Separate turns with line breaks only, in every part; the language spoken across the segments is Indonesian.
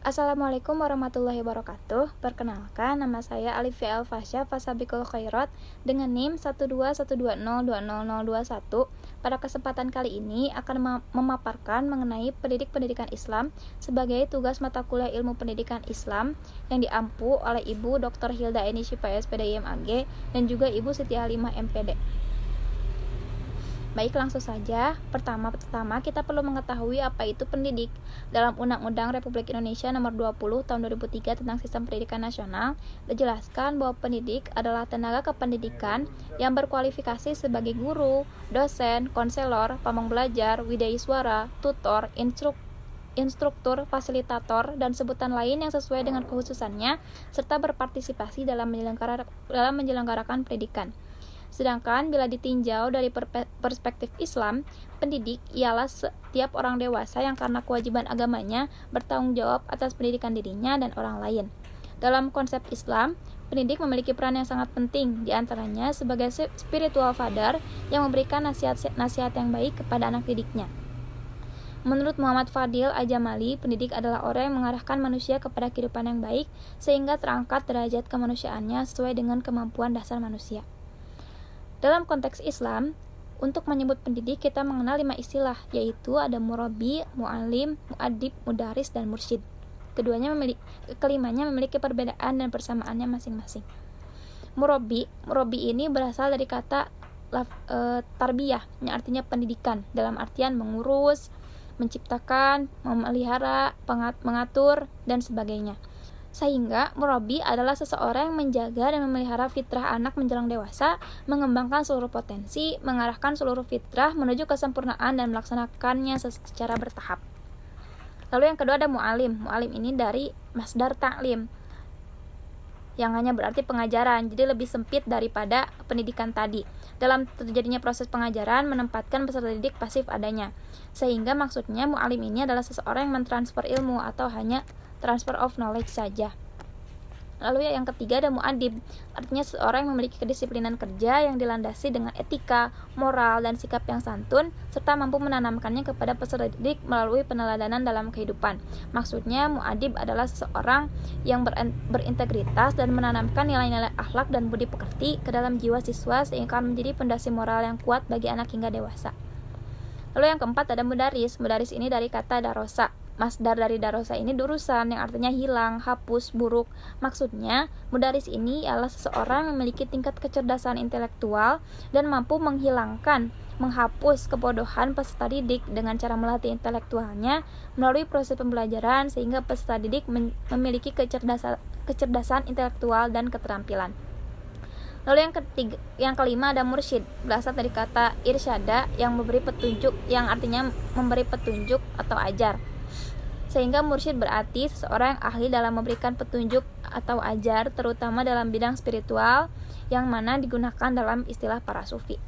Assalamualaikum warahmatullahi wabarakatuh. Perkenalkan, nama saya Alifia Alfasya Fasabiqul Khairat dengan NIM 12120200021. Pada kesempatan kali ini akan memaparkan mengenai pendidikan Islam sebagai tugas mata kuliah Ilmu Pendidikan Islam yang diampu oleh Ibu Dr. Hilda Eni Syifa SPD IMAG dan juga Ibu Siti Halimah MPD. Baik, langsung saja. Pertama kita perlu mengetahui apa itu pendidik. Dalam Undang-Undang Republik Indonesia Nomor 20 Tahun 2003 tentang Sistem Pendidikan Nasional, dijelaskan bahwa pendidik adalah tenaga kependidikan yang berkualifikasi sebagai guru, dosen, konselor, pamong belajar, wideiswara, tutor, instruktur, fasilitator, dan sebutan lain yang sesuai dengan kekhususannya, serta berpartisipasi dalam menyelenggarakan pendidikan. Sedangkan bila ditinjau dari perspektif Islam, pendidik ialah setiap orang dewasa yang karena kewajiban agamanya bertanggung jawab atas pendidikan dirinya dan orang lain. Dalam konsep Islam, pendidik memiliki peran yang sangat penting, diantaranya sebagai spiritual father yang memberikan nasihat yang baik kepada anak didiknya. Menurut Muhammad Fadil Ajamali, pendidik adalah orang yang mengarahkan manusia kepada kehidupan yang baik sehingga terangkat derajat kemanusiaannya sesuai dengan kemampuan dasar manusia. Dalam konteks Islam, untuk menyebut pendidik kita mengenal 5 istilah, yaitu ada murabbi, mu'alim, mu'adib, mudaris, dan mursyid. Kelimanya memiliki perbedaan dan persamaannya masing-masing. Murabbi ini berasal dari kata tarbiyah, yang artinya pendidikan, dalam artian mengurus, menciptakan, memelihara, mengatur, dan sebagainya. Sehingga murabbi adalah seseorang yang menjaga dan memelihara fitrah anak menjelang dewasa, mengembangkan seluruh potensi, mengarahkan seluruh fitrah menuju kesempurnaan dan melaksanakannya secara bertahap. Lalu yang kedua ada mu'alim. Mu'alim ini dari masdar ta'lim, yang hanya berarti pengajaran, jadi lebih sempit daripada pendidikan tadi. Dalam terjadinya proses pengajaran, menempatkan peserta didik pasif adanya. Sehingga maksudnya mu'alim ini adalah seseorang yang mentransfer ilmu atau hanya transfer of knowledge saja. Lalu yang ketiga ada mu'adib, artinya seseorang yang memiliki kedisiplinan kerja yang dilandasi dengan etika, moral, dan sikap yang santun, serta mampu menanamkannya kepada peserta didik melalui peneladanan dalam kehidupan. Maksudnya mu'adib adalah seseorang yang berintegritas dan menanamkan nilai-nilai akhlak dan budi pekerti ke dalam jiwa siswa sehingga menjadi pondasi moral yang kuat bagi anak hingga dewasa. Lalu yang keempat ada mudaris. Mudaris ini dari kata darosa. Masdar dari darosa ini durusan, yang artinya hilang, hapus, buruk. Maksudnya, mudaris ini ialah seseorang yang memiliki tingkat kecerdasan intelektual dan mampu menghapus kebodohan peserta didik dengan cara melatih intelektualnya melalui proses pembelajaran sehingga peserta didik memiliki kecerdasan intelektual dan keterampilan. Lalu yang kelima ada mursyid, berasal dari kata irsyada yang memberi petunjuk, yang artinya memberi petunjuk atau ajar. Sehingga mursyid berarti seseorang yang ahli dalam memberikan petunjuk atau ajar, terutama dalam bidang spiritual yang mana digunakan dalam istilah para sufi.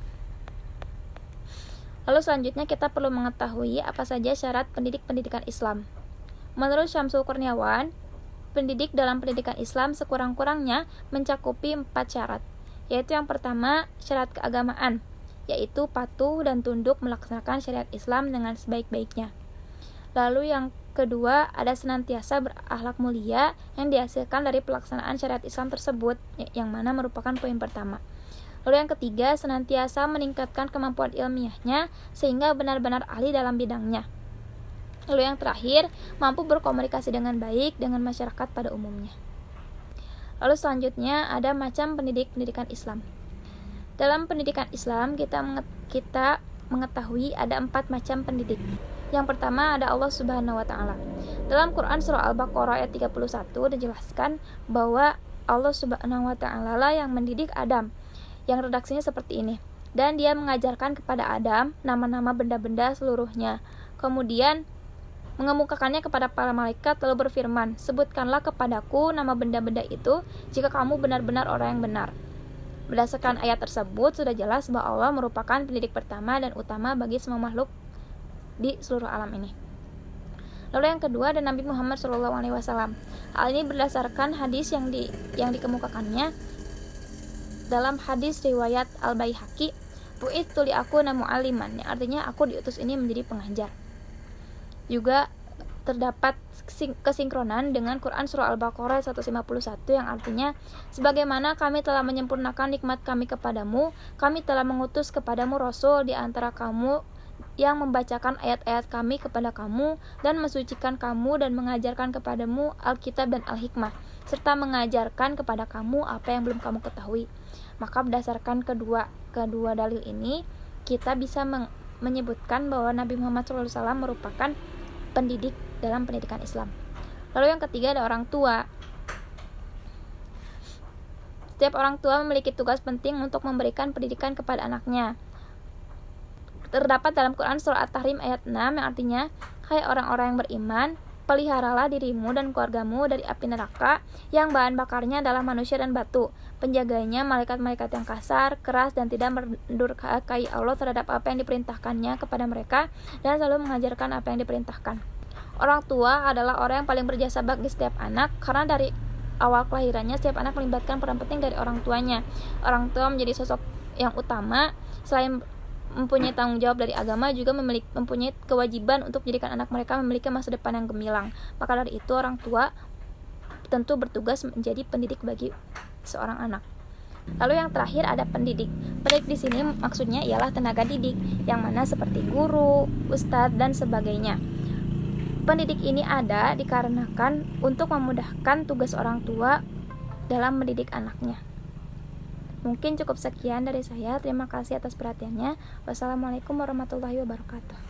Lalu selanjutnya kita perlu mengetahui apa saja syarat pendidikan Islam. Menurut Syamsul Kurniawan, pendidik dalam pendidikan Islam sekurang-kurangnya mencakupi 4 syarat, yaitu yang pertama syarat keagamaan, yaitu patuh dan tunduk melaksanakan syariat Islam dengan sebaik-baiknya. Lalu yang kedua ada senantiasa berakhlak mulia yang dihasilkan dari pelaksanaan syariat Islam tersebut, yang mana merupakan poin pertama. Lalu yang ketiga senantiasa meningkatkan kemampuan ilmiahnya sehingga benar-benar ahli dalam bidangnya. Lalu yang terakhir mampu berkomunikasi dengan baik dengan masyarakat pada umumnya. Lalu selanjutnya ada macam pendidikan Islam. Dalam pendidikan Islam kita mengetahui ada 4 macam pendidik. Yang pertama ada Allah Subhanahu wa Ta'ala. Dalam Quran surah Al-Baqarah ayat 31 dijelaskan bahwa Allah Subhanahu wa Ta'ala lah yang mendidik Adam, yang redaksinya seperti ini. Dan dia mengajarkan kepada Adam nama-nama benda-benda seluruhnya. Kemudian mengemukakannya kepada para malaikat lalu berfirman, sebutkanlah kepadaku nama benda-benda itu jika kamu benar-benar orang yang benar. Berdasarkan ayat tersebut sudah jelas bahwa Allah merupakan pendidik pertama dan utama bagi semua makhluk di seluruh alam ini. Lalu yang kedua ada Nabi Muhammad SAW. Hal ini berdasarkan hadis yang dikemukakannya dalam hadis riwayat Al-Baihaqi, "Bu'itsu li akuna mu'alliman", yang artinya aku diutus ini menjadi pengajar. Juga terdapat kesinkronan dengan Quran Surah Al-Baqarah 151 yang artinya, sebagaimana kami telah menyempurnakan nikmat kami kepadamu, kami telah mengutus kepadamu Rasul di antara kamu yang membacakan ayat-ayat kami kepada kamu dan mensucikan kamu dan mengajarkan kepadamu Alkitab dan Al-Hikmah, serta mengajarkan kepada kamu apa yang belum kamu ketahui. Maka berdasarkan kedua dalil ini, kita bisa menyebutkan bahwa Nabi Muhammad SAW merupakan pendidik dalam pendidikan Islam. Lalu yang ketiga ada orang tua. Setiap orang tua memiliki tugas penting untuk memberikan pendidikan kepada anaknya. Terdapat dalam Quran Surah At-Tahrim ayat 6 yang artinya, hai orang-orang yang beriman, peliharalah dirimu dan keluargamu dari api neraka yang bahan bakarnya adalah manusia dan batu. Penjaganya malaikat-malaikat yang kasar, keras, dan tidak mendurhakai Allah terhadap apa yang diperintahkannya kepada mereka dan selalu mengajarkan apa yang diperintahkan. Orang tua adalah orang yang paling berjasa bagi setiap anak, karena dari awal kelahirannya setiap anak melibatkan peran penting dari orang tuanya. Orang tua menjadi sosok yang utama, selain mempunyai tanggung jawab dari agama, juga mempunyai kewajiban untuk menjadikan anak mereka memiliki masa depan yang gemilang. Maka dari itu orang tua tentu bertugas menjadi pendidik bagi seorang anak. Lalu yang terakhir ada pendidik. Pendidik di sini maksudnya ialah tenaga didik, yang mana seperti guru, ustadz, dan sebagainya. Pendidik ini ada dikarenakan untuk memudahkan tugas orang tua dalam mendidik anaknya. Mungkin cukup sekian dari saya. Terima kasih atas perhatiannya. Wassalamualaikum warahmatullahi wabarakatuh.